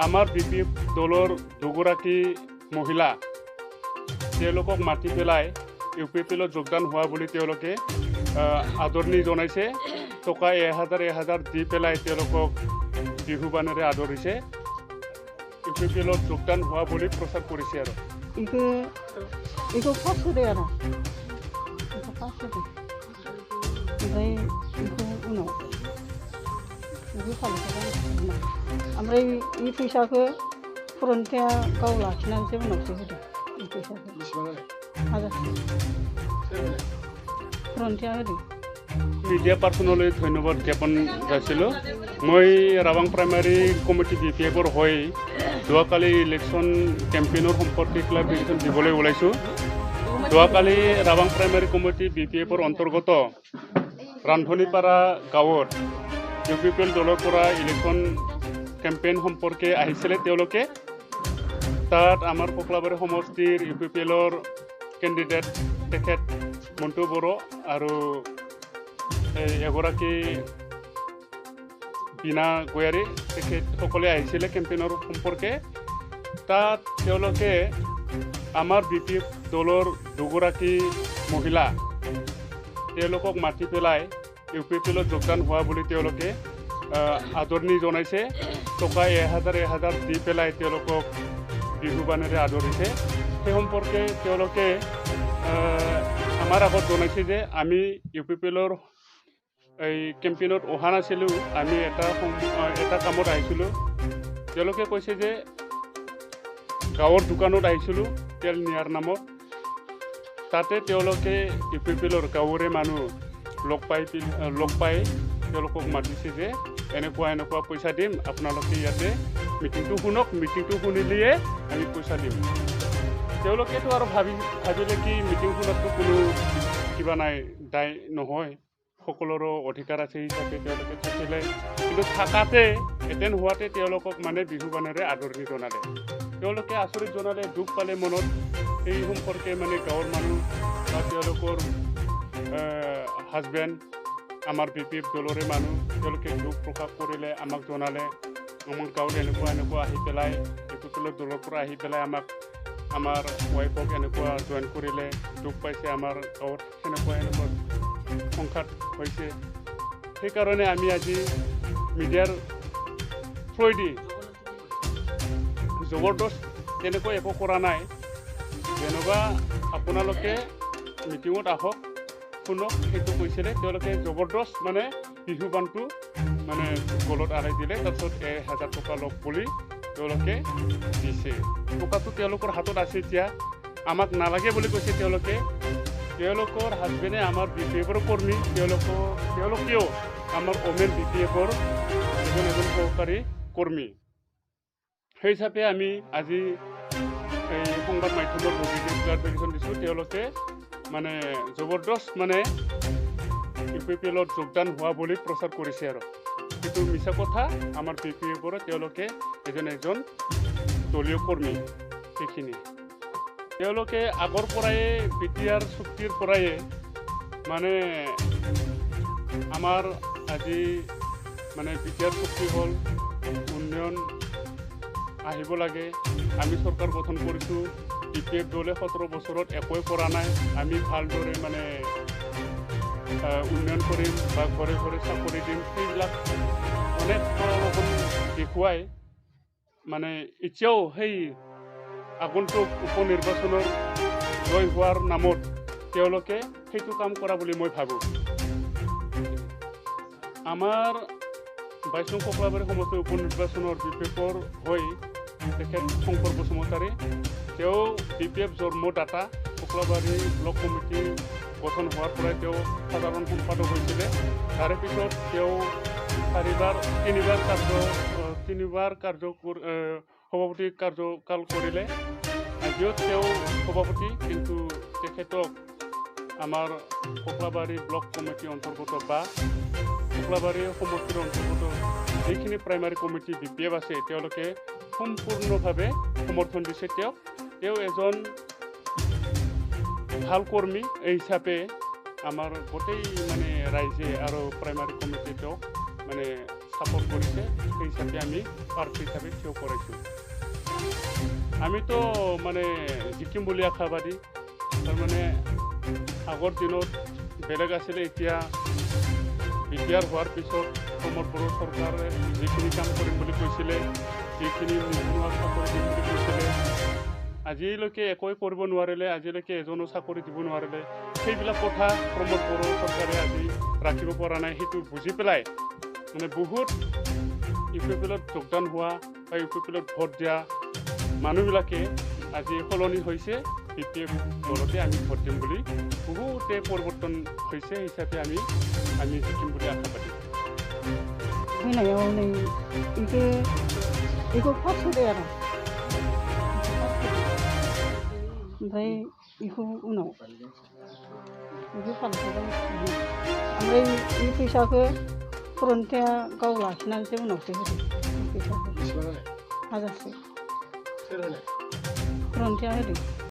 আমাৰ বিপিএফ দলৰ দুগৰাকী মহিলা তেওঁলোকক মাতি পেলাই ইউপিপিএলত যোগদান হোৱা বুলি তেওঁলোকে আদৰণি জনাইছে। টকা 1000 দি পেলাই তেওঁলোকক বিহু বানেৰে আদৰিছে। ইউপিপিএলত যোগদান হোৱা বুলি প্ৰচাৰ কৰিছে আৰু 이거 파스래야. 이거 파스래. 이거 우노. 이거 살려서. 오मफ्राय 이 फैसाखौ फुरन्थिया गाव लाखिनानैसो उनावसो होदों 이 फैसाखौ। हाजारसे फुरन्थिया होदों। মিডিয়া পাৰ্চনলৈ ধন্যবাদ জ্ঞাপন যাচিলোঁ। মই ৰাবাং প্ৰাইমাৰী কমিটি বিপিএফৰ হৈ যোৱাকালি ইলেকশ্যন কেম্পেইনৰ সম্পৰ্কে ক্লাৰিফিকেশ্যন দিবলৈ ওলাইছোঁ। যোৱাকালি ৰাবাং প্ৰাইমাৰী কমিটি বিপিএফৰ অন্তৰ্গত ৰান্ধনীপাৰা গাঁৱত ইউপিপিএল দলৰ পৰা ইলেকশ্যন কেম্পেইন সম্পৰ্কে আহিছিলে তেওঁলোকে। তাত আমাৰ ককলাবাৰী সমষ্টিৰ ইউপিপিএলৰ কেণ্ডিডেট তেখেত মণ্টু বড়ো আৰু এগৰাকী বীণা গয়াৰী তেখেতসকলে আহিছিলে কেম্পেইনৰ সম্পৰ্কে। তাত তেওঁলোকে আমাৰ বিপিএফ দলৰ দুগৰাকী মহিলা তেওঁলোকক মাতি পেলাই ইউপিপিএলত যোগদান হোৱা বুলি তেওঁলোকে আদৰণি জনাইছে। টকা 1000 দি পেলাই তেওঁলোকক বিহু বানেৰে আদৰিছে। সেই সম্পৰ্কে তেওঁলোকে আমাৰ আগত জনাইছে যে আমি ইউপিপিএলৰ এই কেম্পেইনত অহা নাছিলোঁ, আমি এটা কামত আহিছিলোঁ। তেওঁলোকে কৈছে যে গাঁৱৰ দোকানত আহিছিলোঁ তেল নিয়াৰ নামত। তাতে তেওঁলোকে ইউপিপিএলৰ গাঁৱৰে মানুহ লগ পাই তেওঁলোকক মাতিছে যে এনেকুৱা পইচা দিম, আপোনালোকে ইয়াতে মিটিংটো শুনক, মিটিংটো শুনিলেহে আমি পইচা দিম। তেওঁলোকেতো আৰু ভাবিলে কি মিটিং শুনাততো কোনো কিবা নাই, দায় নহয়, সকলোৰো অধিকাৰ আছে হিচাপে তেওঁলোকে থাকিলে। কিন্তু থাকাতে এটেণ্ড হোৱাতে তেওঁলোকক মানে বিহু বানেৰে আদৰণি জনালে। তেওঁলোকে আচৰিত জনালে, দুখ পালে মনত। এই সম্পৰ্কে মানে গাঁৱৰ মানুহ বা তেওঁলোকৰ হাজবেণ্ড আমাৰ বিপিএফ দলৰে মানুহ তেওঁলোকে দুখ প্ৰকাশ কৰিলে, আমাক জনালে আমাৰ গাঁৱত এনেকুৱা আহি পেলাই ইউপিপিএলৰ দলৰ পৰা আহি পেলাই আমাৰ ৱাইফক এনেকুৱা জইন কৰিলে, দুখ পাইছে আমাৰ গাঁৱত এনেকুৱা সংঘাত হৈছে। সেইকাৰণে আমি আজি মিডিয়াৰ থ্ৰুৱেদি জবৰদস্ত তেনেকৈ একো কৰা নাই। যেনেকুৱা আপোনালোকে মিটিঙত আহক শুনক সেইটো কৈছিলে। তেওঁলোকে জবৰদস্ত মানে বিহু বানটো মানে গলত আৰাই দিলে। তাৰপিছত 1000 টকা লওক বুলি তেওঁলোকে দিছে। টকাটো তেওঁলোকৰ হাতত আছে, এতিয়া আমাক নালাগে বুলি কৈছে তেওঁলোকে। তেওঁলোকৰ হাজবেণ্ডে আমাৰ বিপিএফৰ কৰ্মী, তেওঁলোকেও আমাৰ ওমেন বিপিএফৰ এজন সহকাৰী কৰ্মী। সেই হিচাপে আমি আজি এই সংবাদ মাধ্যমৰ যোগেদি ক্লাৰিফিকেশ্যন দিছোঁ। তেওঁলোকে মানে জবৰদস্ত মানে ইউপিপিএলত যোগদান হোৱা বুলি প্ৰচাৰ কৰিছে আৰু সেইটো মিছা কথা। আমাৰ বিপিএফৰ তেওঁলোকে এজন দলীয় কৰ্মী। সেইখিনি তেওঁলোকে আগৰ পৰাই বিটিআৰ চুক্তিৰ পৰাই মানে আমাৰ আজি মানে বিটিআৰ চুক্তি হ'ল উন্নয়ন আহিব লাগে। আমি চৰকাৰ গঠন কৰিছোঁ, বিপিএফ দলে 17 বছৰত একোৱে কৰা নাই। আমি ভালদৰে মানে উন্নয়ন কৰিম বা ঘৰে ঘৰে চাকৰি দিম, সেইবিলাক অনেক প্ৰলোভন দেখুৱাই মানে এতিয়াও সেই আগন্তুক উপনিৰ্বাচনৰ জয় হোৱাৰ নামত তেওঁলোকে সেইটো কাম কৰা বুলি মই ভাবোঁ। আমাৰ 22 নং ককলাবাৰী সমষ্টিৰ উপনিৰ্বাচনৰ বিপিএফৰ হৈ তেখেত শংকৰ বসুমতাৰী, তেওঁ বিপিএফ জন্মদাতা। ককলাবাৰী ব্লক কমিটি গঠন হোৱাৰ পৰাই তেওঁ সাধাৰণ সম্পাদক হৈছিলে। তাৰে পিছত তেওঁ তিনিবাৰ সভাপতি কাৰ্যকাল কৰিলে। আজিও তেওঁ সভাপতি, কিন্তু তেখেতক আমাৰ ককলাবাৰী ব্লক কমিটিৰ অন্তৰ্গত বা ককলাবাৰী সমষ্টিৰ অন্তৰ্গত যিখিনি প্ৰাইমাৰী কমিটি বিপিএফ আছে তেওঁলোকে সম্পূৰ্ণভাৱে সমৰ্থন দিছে। তেওঁ এজন ভাল কৰ্মী এই হিচাপে আমাৰ গোটেই মানে ৰাইজে আৰু প্ৰাইমাৰী কমিটি তেওঁক মানে সাপোৰ্ট কৰেছে সেই হিসাবে আমি প্ৰাৰ্থী হিসাবে থিয় কৰেছোঁ আমিতো মানে জিকিম বুলি আশাবাদী তাৰমানে আগৰ দিনত বেলেগ আছিলে এতিয়া বিটিআৰ হোৱাৰ পিছত প্ৰমোদ বড়ো চৰকাৰে যিখিনি কাম কৰিম বুলি কৈছিলে যিখিনি নিবনুৱা চাকৰি দিম বুলি কৈছিলে আজিলৈকে একোৱে কৰিব নোৱাৰিলে আজিলৈকে এজনো চাকৰি দিব নোৱাৰিলে সেইবিলাক কথা প্ৰমোদ বড়ো চৰকাৰে আজি ৰাখিব পৰা নাই সেইটো বুজি পেলাই মানে বহুত ইউপিপিএলত যোগদান হোৱা বা ইউপিপিএলত ভোট দিয়া মানুহবিলাকে আজি সলনি হৈছে বিপিএফ দলতে আমি ভোট দিম বুলি বহুতে পৰিৱৰ্তন হৈছে হিচাপে আমি জিকিম বুলি আশাবাদী फैनायाव नै बेखौ फार्स्ट होदो आरो ओमफ्राय बेखौ उनाव बेखौ फालिखांबाय ओमफ्राय बे फैसाखौ फुरन्थाया गाव लाखिनानैसो उनावसो होदो फैसाखौ 1000सो फुरन्थाया होदो